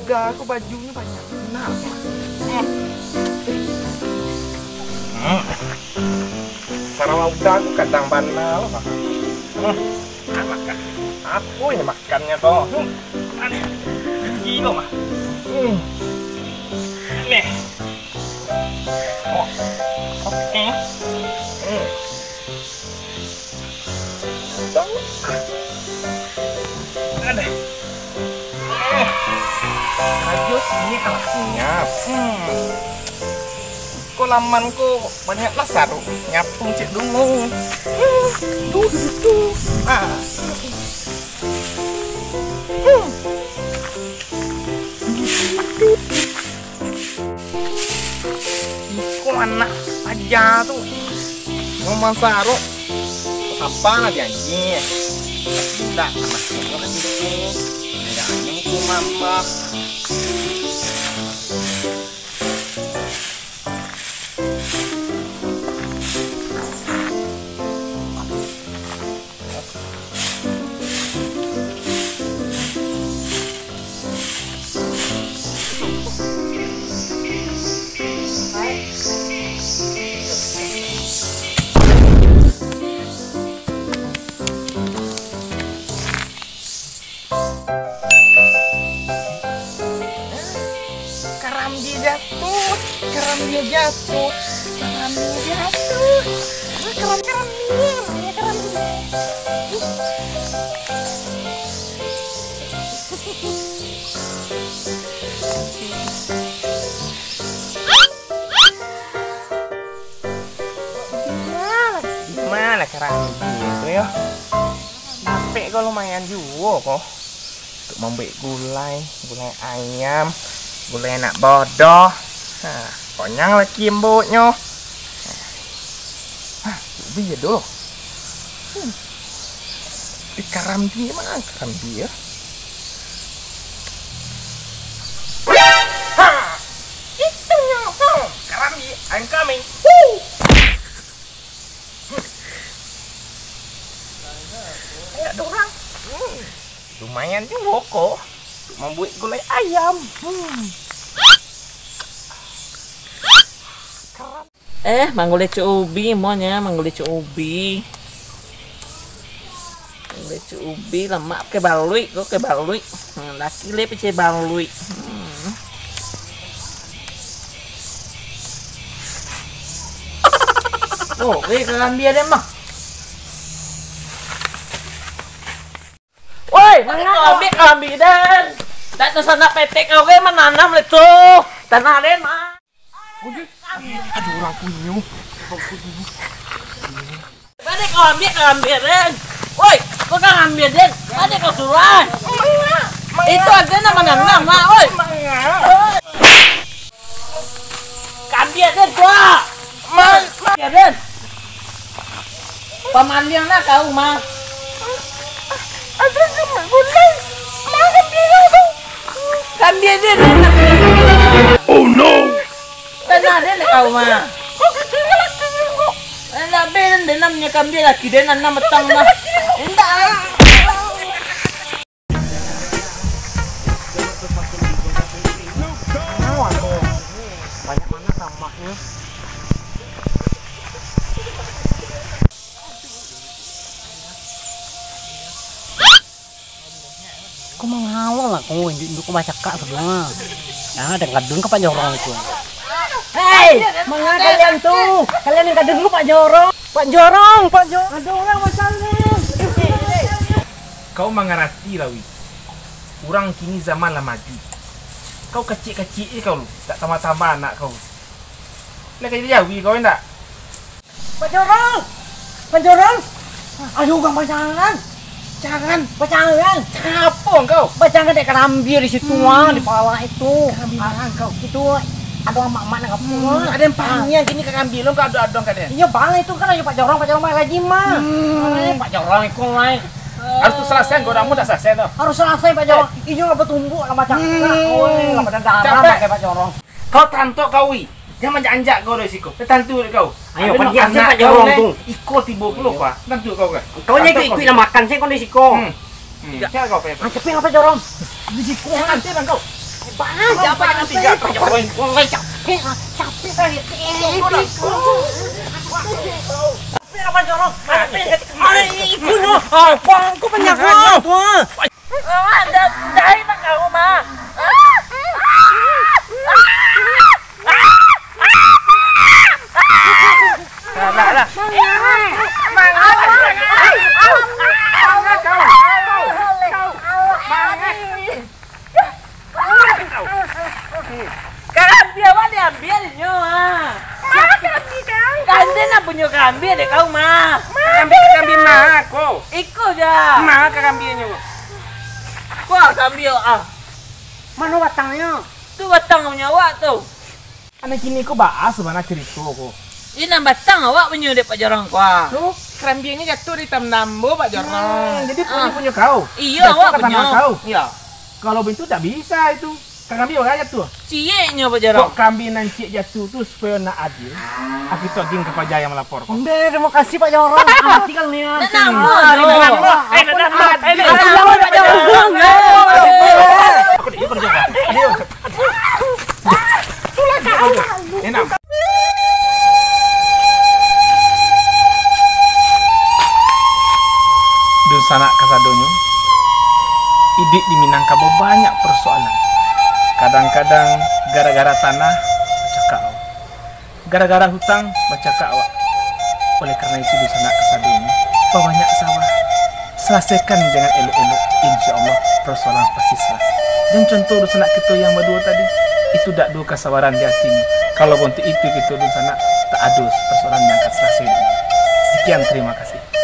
muda aku bajunya banyak. Kenapa? Sarang muda aku kadang banal, Pak. Makan. Apa ini makannya toh? Aneh. Gila, Mah. Nih. Oh. Oke. Ada. Rajut ini alat siap. Kok lamanku banyak lasar. Nyapung cek dulu. Tuh. Iko anak aja tuh. Ngomong saro. Apa dia anjing? Tidak, anaknya ke situ. Enggak nyengku mama. Keramnya jatuh. Gimana keramnya gitu ya? Tapi kok lumayan juga kok. Untuk membeli gulai ayam, gulai anak bodoh. Nah, konyang lah kimboknya. Biar dulu. Di karam dia mana? Karam dia. Itu nyokong. Karam dia. I'm coming. Ayo dorang. Lumayan juga kok. Membuat gulai ayam. Manggule ubi monya, manggule ubi. Manggule ubi lemak ke balui, kok ke balui. Laki le pece balui. Oh, kerambian deh mah. Woi, mana kerambian? Tak tersana petek kau ke menanam itu. Tanah den mah. Aduh, orang kunyu. Mana kau ambil Den? Woi, kau kan ambil Den? Mana kau suruh? Itu aja nama mak, woi. Ambil Den tua. Ambil Den. Pemandang nak kau mah. Ada cuma gulai. Mana dia tu? Ambil Den. Oh no. Tanah Den kau mah. Nak belen dia namanya kambing laki dia nak metang mah. Enggak. Banyak mana sampahnya? Kau mengawal lah kau induk kau baca kak sebelah. Nah, ada kadung ke Pak Jorong itu. Hei, mana kalian tuh? Kalian yang kadung lu Pak Jorong. Pak Jorong. Ada orang macam ni. Kau mengerti lah, Wi. Orang kini zaman lah maju. Kau kecil-kecil ni kau, tak tambah-tambah anak kau. Lah kaya dia Wi kau enggak? Pak Jorong. Ayo kang pacangan. Jangan. Apa kau? Pacangan dek kerambir di situ di pala itu. Kerambiran kau. Itu ada mak-mak nak apa? Ada yang panjang gini kerambil lo kau ada kadang. Iya bang itu kan ayo Pak Jorong main lagi mah. Pak Jorong itu main. Harus selesai, kau dah selesai tu. Harus selesai Pak Jorong. Ini nggak bertumbuh lah macam nggak pada darah pakai Pak Jorong. Kau tantok kau Wi. Jangan anjak kau dari siku. Tentu kau. Ayo pergi aja Pak Jorong tu. Ikut tiba puluh pak. Tentu kau kan. Kau ni ikut nak makan saya kau di siku. Siapa kau pe? Cepet Pak Jorong. Di siku nanti bang kau. Siapa yang tiga? Apa jorong? Ada ibu no. Aku penjaga tuh. Dari nak kau mah. Lah. Kambing apa diambil nyoa? Kan dia nak punya kambing dek kau mah. Kambing mah aku. Ikut je. Mah kambingnya. Wah kambing ah. Mana batangnya? Tu batang punya awak tu. Anak kini kau bahas sebenarnya cerita aku. Ini nak batang awak punya dek Pak Jorong kuah. Tuh, kambingnya jatuh di tambo Pak Jorong. Jadi punya kau. Iya Jatuh awak ke tanah punya. kau. Iya. Kalau begitu tak bisa itu. Kambing orang jatuh. Cieknya Pak Jorong. Kok kambing dan cik jatuh tu supaya nak adil. Aku tu aging ke Pak Jaya melapor. Terima kasih Pak Jorong. Mati kan nih. Nak nama Pak Jorong. Aku dia berjaga. Adio. Enak. Dun sanak kasadonyo. Idik di Minangkabau banyak persoalan. Kadang-kadang gara-gara tanah baca kau. Gara-gara hutang baca kau. Oleh karena itu di sanak kasadonyo banyak sawah. Selesaikan dengan elok-elok. Insya Allah persoalan pasti selesai. Dan contoh di sanak kita yang berdua tadi itu tak ada kesabaran di hatinya. Kalau untuk itu kita di sana tak ada persoalan yang akan selesai. Sekian terima kasih.